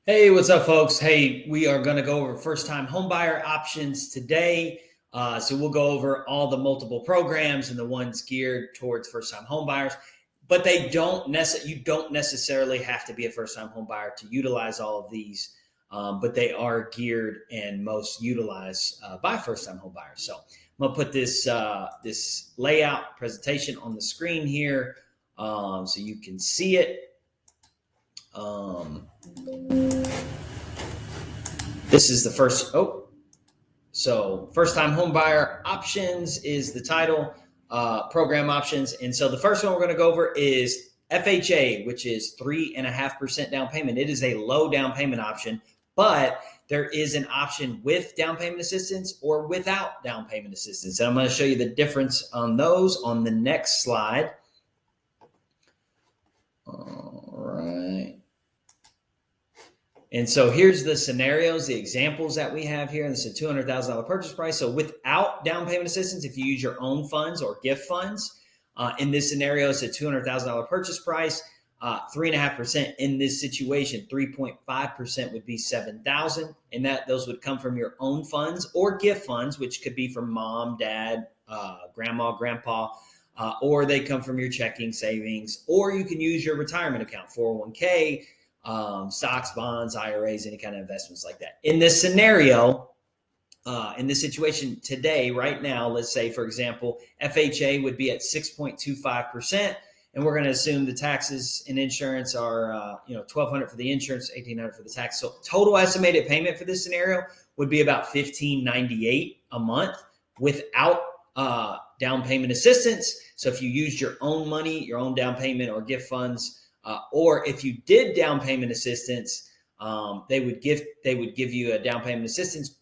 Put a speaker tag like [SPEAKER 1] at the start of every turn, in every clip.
[SPEAKER 1] Hey, what's up, folks? Hey, we are going to go over first-time homebuyer options today. So we'll go over all the multiple programs and the ones geared towards first-time homebuyers. But they don't you don't necessarily have to be a first-time homebuyer to utilize all of these. But they are geared and most utilized by first-time homebuyers. So I'm gonna put this layout presentation on the screen here so you can see it. This is the first time home buyer options is the title, program options. And so the first one we're going to go over is FHA, which is 3.5% down payment. It is a low down payment option, but there is an option with down payment assistance or without down payment assistance. And I'm going to show you the difference on those on the next slide. All right. And so here's the scenarios, the examples that we have here. And this is a $200,000 purchase price. So without down payment assistance, if you use your own funds or gift funds, in this scenario, it's a $200,000 purchase price, 3.5% in this situation, 3.5% would be $7,000. And those would come from your own funds or gift funds, which could be from mom, dad, grandma, grandpa, or they come from your checking, savings, or you can use your retirement account, 401k, stocks, bonds, IRAs, any kind of investments like that. In this scenario, in this situation today, right now, let's say, for example, FHA would be at 6.25%, and we're going to assume the taxes and insurance are, $1,200 for the insurance, $1,800 for the tax. So total estimated payment for this scenario would be about $1,598 a month without down payment assistance. So if you used your own money, your own down payment or gift funds, or if you did down payment assistance, they would give you a down payment assistance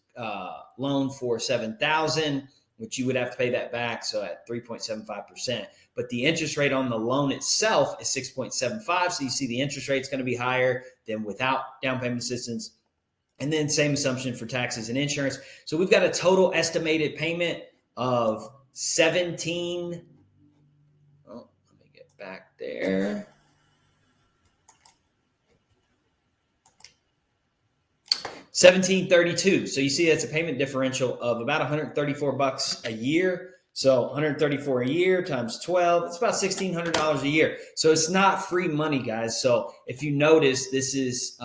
[SPEAKER 1] loan for $7,000, which you would have to pay that back. So at 3.75%, but the interest rate on the loan itself is 6.75. So you see the interest rate is going to be higher than without down payment assistance. And then same assumption for taxes and insurance. So we've got a total estimated payment of 17. Oh, let me get back there. $1,732. So you see that's a payment differential of about $134 a year. So $134 a year times 12, it's about $1,600 a year. So it's not free money, guys. So if you notice, this is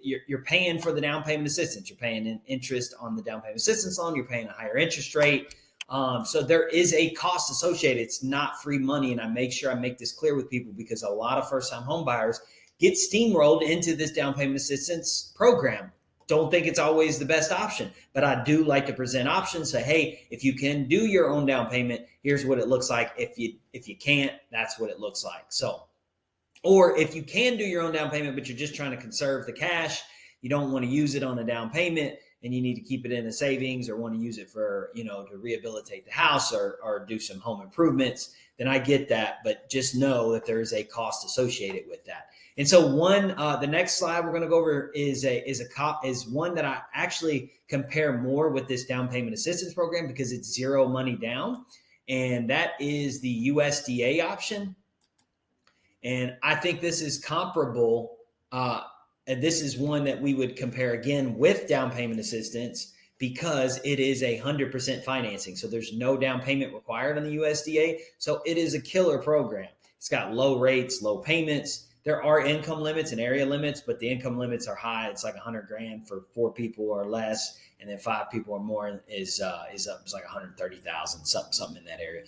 [SPEAKER 1] you're paying for the down payment assistance. You're paying an interest on the down payment assistance loan. You're paying a higher interest rate. So there is a cost associated. It's not free money. And I make sure I make this clear with people because a lot of first-time home buyers get steamrolled into this down payment assistance program. Don't think it's always the best option, but I do like to present options. Say, hey, if you can do your own down payment, here's what it looks like. If you can't, that's what it looks like. So, or if you can do your own down payment, but you're just trying to conserve the cash, you don't want to use it on a down payment, and you need to keep it in a savings or want to use it for, to rehabilitate the house or do some home improvements, then I get that. But just know that there is a cost associated with that. And so the next slide we're going to go over is one that I actually compare more with this down payment assistance program because it's zero money down. And that is the USDA option. And I think this is comparable. And this is one that we would compare again with down payment assistance because it is 100% financing. So there's no down payment required on the USDA. So it is a killer program. It's got low rates, low payments. There are income limits and area limits, but the income limits are high. It's like $100,000 for 4 people or less, and then 5 people or more is up. It's like $130,000, something in that area.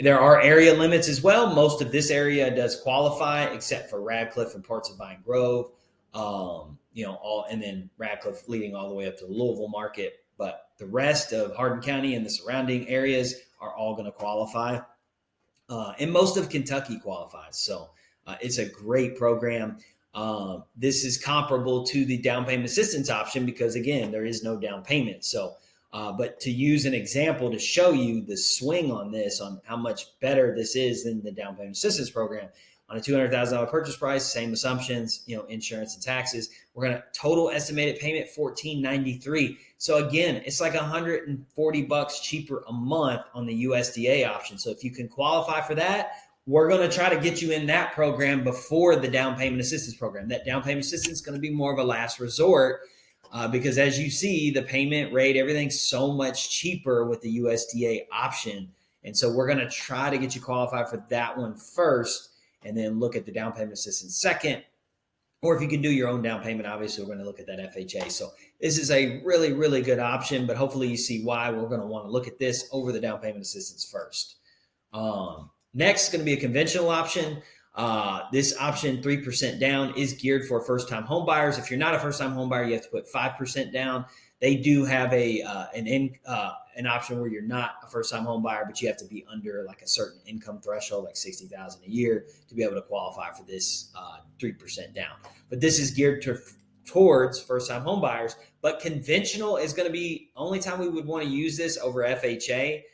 [SPEAKER 1] There are area limits as well. Most of this area does qualify, except for Radcliffe and parts of Vine Grove. And then Radcliffe leading all the way up to the Louisville market. But the rest of Hardin County and the surrounding areas are all going to qualify. And most of Kentucky qualifies. So it's a great program. This is comparable to the down payment assistance option because, again, there is no down payment. So, but to use an example to show you the swing on this, on how much better this is than the down payment assistance program, on a $200,000 purchase price, same assumptions, insurance and taxes, we're going to total estimated payment $1,493. So again, it's like $140 cheaper a month on the USDA option. So if you can qualify for that, we're going to try to get you in that program before the down payment assistance program. That down payment assistance is going to be more of a last resort because as you see, the payment rate, everything's so much cheaper with the USDA option. And so we're going to try to get you qualified for that one first and then look at the down payment assistance second. Or if you can do your own down payment, obviously we're going to look at that FHA. So this is a really, really good option, but hopefully you see why we're going to want to look at this over the down payment assistance first. Next is going to be a conventional option. This option, 3% down, is geared for first-time home buyers. If you're not a first-time home buyer, you have to put 5% down. They do have an option where you're not a first-time home buyer, but you have to be under like a certain income threshold, like $60,000 a year, to be able to qualify for this 3% down. But this is geared towards first-time home buyers. But conventional is going to be only time we would want to use this over FHA.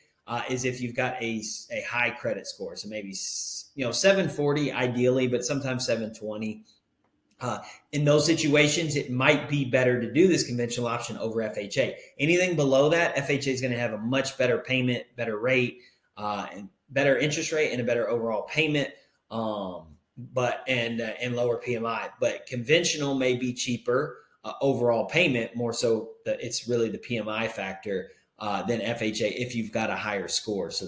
[SPEAKER 1] Is if you've got a high credit score. So maybe, 740 ideally, but sometimes 720. In those situations, it might be better to do this conventional option over FHA. Anything below that, FHA is going to have a much better payment, better rate, and better interest rate, and a better overall payment, and lower PMI. But conventional may be cheaper overall payment, more so that it's really the PMI factor than FHA if you've got a higher score. So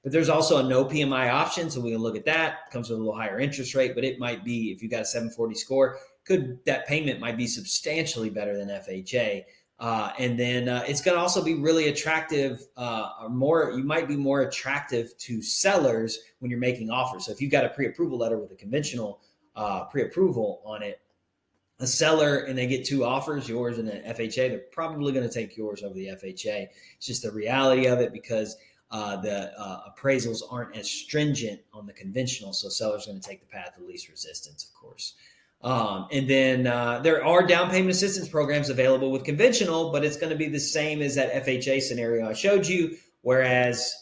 [SPEAKER 1] but there's also a no PMI option. So we can look at that. It comes with a little higher interest rate, but it might be, if you've got a 740 score, that payment might be substantially better than FHA. And then it's going to also be really attractive you might be more attractive to sellers when you're making offers. So if you've got a pre-approval letter with a conventional pre-approval on it, a seller and they get two offers, yours and an FHA, they're probably going to take yours over the FHA. It's just the reality of it because the appraisals aren't as stringent on the conventional. So sellers are going to take the path of least resistance, of course. And then there are down payment assistance programs available with conventional, but it's going to be the same as that FHA scenario I showed you. Whereas,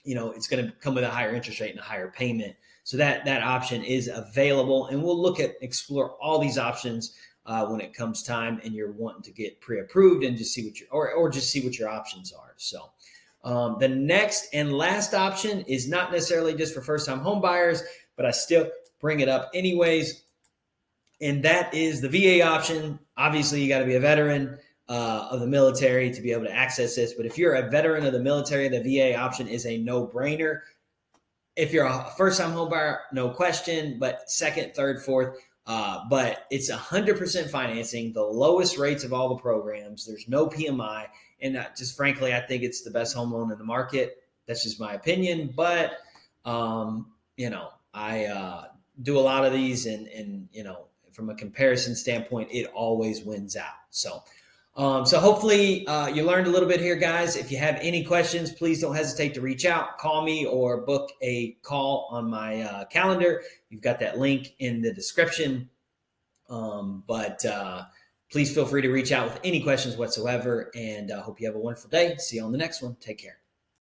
[SPEAKER 1] it's going to come with a higher interest rate and a higher payment. So that option is available, and we'll explore all these options when it comes time and you're wanting to get pre-approved and just see what your options are. So the next and last option is not necessarily just for first-time home buyers, but I still bring it up anyways, and that is the VA option. Obviously, you got to be a veteran of the military to be able to access this, but if you're a veteran of the military, the VA option is a no-brainer. If you're a first-time home buyer, no question, but second, third, fourth, but it's 100% financing, the lowest rates of all the programs. There's no PMI, and just frankly, I think it's the best home loan in the market. That's just my opinion, but I do a lot of these, and from a comparison standpoint, it always wins out. So hopefully you learned a little bit here, guys. If you have any questions, please don't hesitate to reach out, call me, or book a call on my calendar. You've got that link in the description. But please feel free to reach out with any questions whatsoever. And I hope you have a wonderful day. See you on the next one. Take care.